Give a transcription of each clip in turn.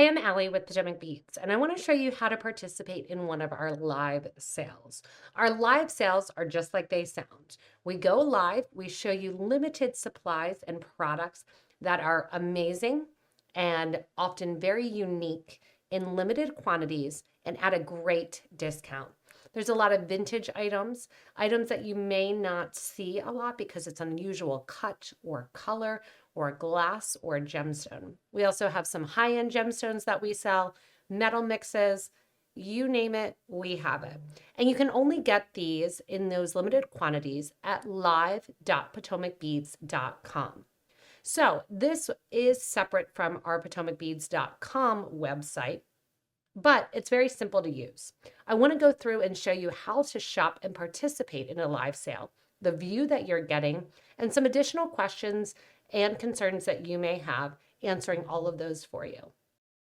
Hi, I'm Allie with Potomacbeads, and I want to show you how to participate in one of our live sales. Our live sales are just like they sound. We go live, we show you limited supplies and products that are amazing and often very unique in limited quantities and at a great discount. There's a lot of vintage items, items that you may not see a lot because it's unusual cut or color or glass or gemstone. We also have some high-end gemstones that we sell, metal mixes, you name it, we have it. And you can only get these in those limited quantities at live.potomacbeads.com. So this is separate from our potomacbeads.com website, but it's very simple to use. I want to go through and show you how to shop and participate in a live sale, the view that you're getting, and some additional questions and concerns that you may have, answering all of those for you.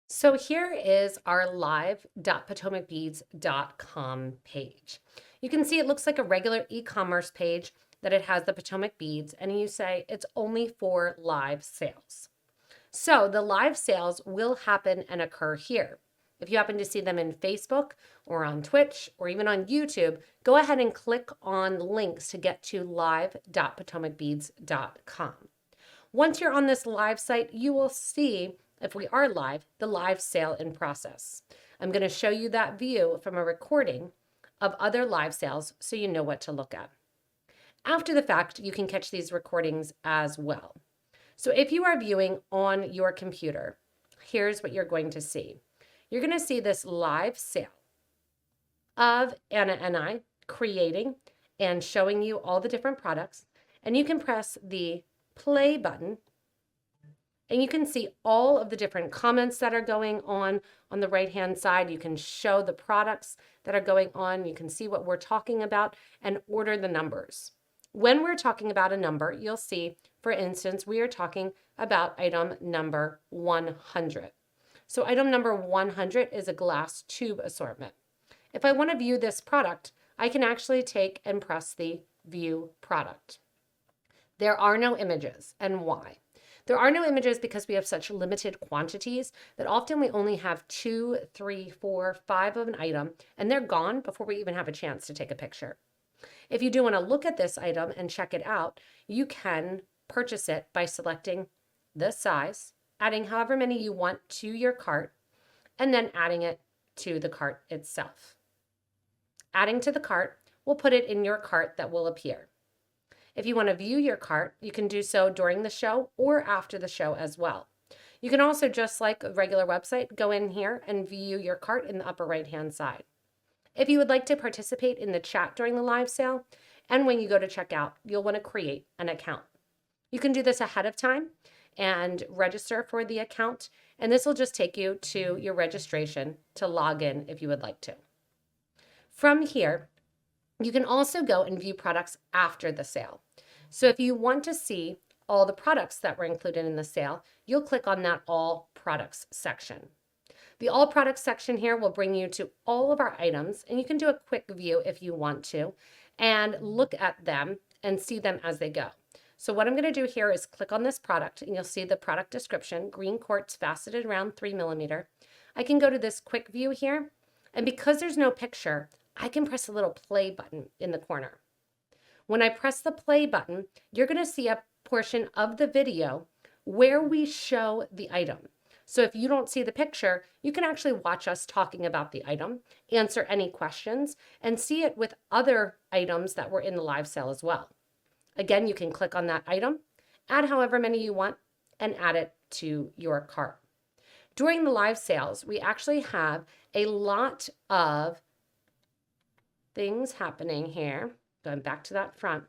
So here is our live.potomacbeads.com page. You can see it looks like a regular e-commerce page, that it has the Potomac beads, and you say it's only for live sales. So the live sales will happen and occur here. If you happen to see them in Facebook or on Twitch or even on YouTube, go ahead and click on links to get to live.potomacbeads.com. Once you're on this live site, you will see, if we are live, the live sale in process. I'm going to show you that view from a recording of other live sales so you know what to look at. After the fact, you can catch these recordings as well. So if you are viewing on your computer, here's what you're going to see. You're going to see this live sale of Anna and I creating and showing you all the different products. And you can press the play button and you can see all of the different comments that are going on the right-hand side. You can show the products that are going on. You can see what we're talking about and order the numbers. When we're talking about a number, you'll see, for instance, we are talking about item number 100. So item number 100 is a glass tube assortment. If I want to view this product, I can actually take and press the view product. There are no images. And why? There are no images because we have such limited quantities that often we only have 2, 3, 4, 5 of an item, and they're gone before we even have a chance to take a picture. If you do want to look at this item and check it out, you can purchase it by selecting the size, adding however many you want to your cart, and then adding it to the cart itself. Adding to the cart will put it in your cart that will appear. If you want to view your cart, you can do so during the show or after the show as well. You can also, just like a regular website, go in here and view your cart in the upper right-hand side. If you would like to participate in the chat during the live sale, and when you go to checkout, you'll want to create an account. You can do this ahead of time and register for the account, and this will just take you to your registration to log in if you would like to. From here, you can also go and view products after the sale. So if you want to see all the products that were included in the sale, you'll click on that All Products section. The All Products section here will bring you to all of our items, and you can do a quick view if you want to, and look at them and see them as they go. So what I'm going to do here is click on this product, and you'll see the product description, green quartz faceted around 3mm. I can go to this quick view here, and because there's no picture, I can press a little play button in the corner. When I press the play button, you're going to see a portion of the video where we show the item. So if you don't see the picture, you can actually watch us talking about the item, answer any questions, and see it with other items that were in the live sale as well. Again, you can click on that item, add however many you want, and add it to your cart. During the live sales, we actually have a lot of things happening here. Going back to that front,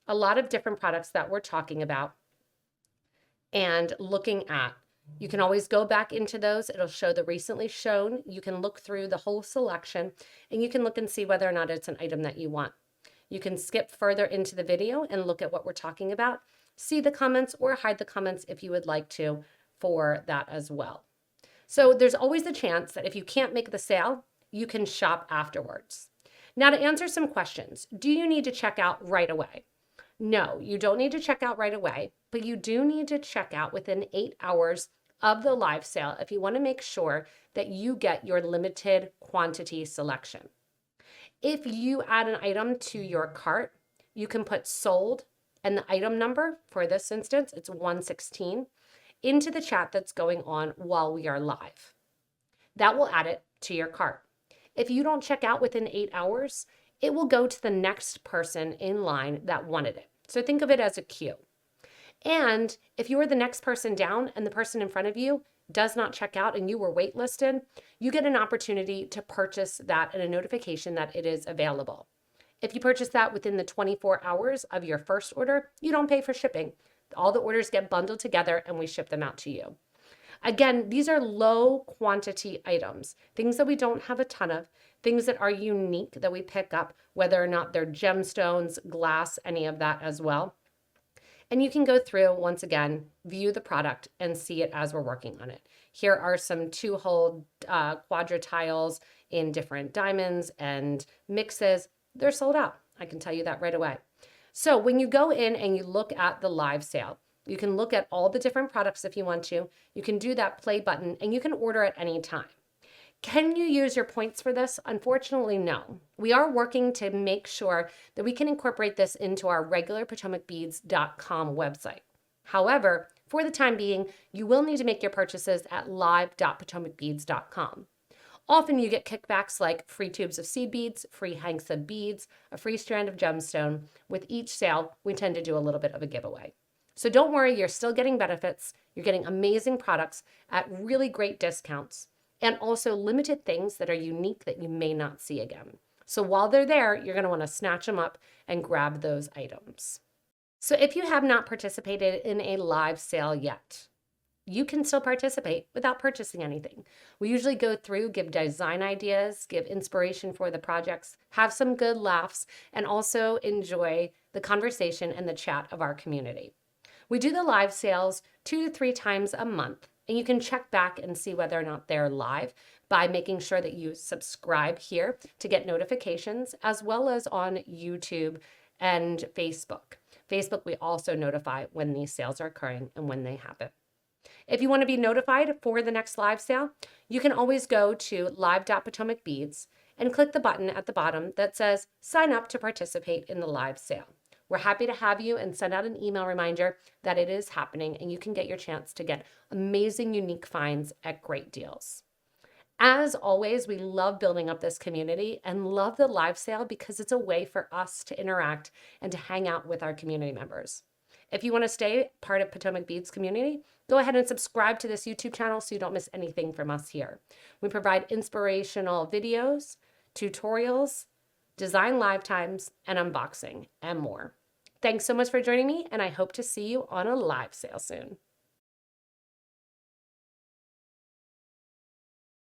a lot of different products that we're talking about and looking at. You can always go back into those. It'll show the recently shown. You can look through the whole selection, and you can look and see whether or not it's an item that you want. You can skip further into the video and look at what we're talking about, see the comments, or hide the comments if you would like to for that as well. So there's always the chance that if you can't make the sale, you can shop afterwards. Now, to answer some questions, do you need to check out right away? No, you don't need to check out right away, but you do need to check out within 8 hours of the live sale if you want to make sure that you get your limited quantity selection. If you add an item to your cart, you can put sold and the item number, for this instance, it's 116, into the chat that's going on while we are live. That will add it to your cart. If you don't check out within 8 hours, it will go to the next person in line that wanted it. So think of it as a queue. And if you are the next person down and the person in front of you does not check out and you were waitlisted, you get an opportunity to purchase that and a notification that it is available. If you purchase that within the 24 hours of your first order, you don't pay for shipping. All the orders get bundled together and we ship them out to you. Again, these are low quantity items, things that we don't have a ton of, things that are unique that we pick up, whether or not they're gemstones, glass, any of that as well. And you can go through, once again, view the product and see it as we're working on it. Here are some 2-hole quadra tiles in different diamonds and mixes. They're sold out. I can tell you that right away. So when you go in and you look at the live sale, you can look at all the different products if you want to. You can do that play button and you can order at any time. Can you use your points for this? Unfortunately, no. We are working to make sure that we can incorporate this into our regular Potomacbeads.com website. However, for the time being, you will need to make your purchases at live.potomacbeads.com. Often you get kickbacks like free tubes of seed beads, free hanks of beads, a free strand of gemstone. With each sale, we tend to do a little bit of a giveaway. So don't worry, you're still getting benefits. You're getting amazing products at really great discounts, and also limited things that are unique that you may not see again. So while they're there, you're going to want to snatch them up and grab those items. So if you have not participated in a live sale yet, you can still participate without purchasing anything. We usually go through, give design ideas, give inspiration for the projects, have some good laughs, and also enjoy the conversation and the chat of our community. We do the live sales 2 to 3 times a month, and you can check back and see whether or not they're live by making sure that you subscribe here to get notifications, as well as on YouTube and Facebook. Facebook, we also notify when these sales are occurring and when they happen. If you want to be notified for the next live sale, you can always go to live.potomacbeads and click the button at the bottom that says sign up to participate in the live sale. We're happy to have you and send out an email reminder that it is happening, and you can get your chance to get amazing, unique finds at great deals. As always, we love building up this community and love the live sale because it's a way for us to interact and to hang out with our community members. If you want to stay part of Potomac Beads community, go ahead and subscribe to this YouTube channel so you don't miss anything from us here. We provide inspirational videos, tutorials, design live times, and unboxing, and more. Thanks so much for joining me, and I hope to see you on a live sale soon.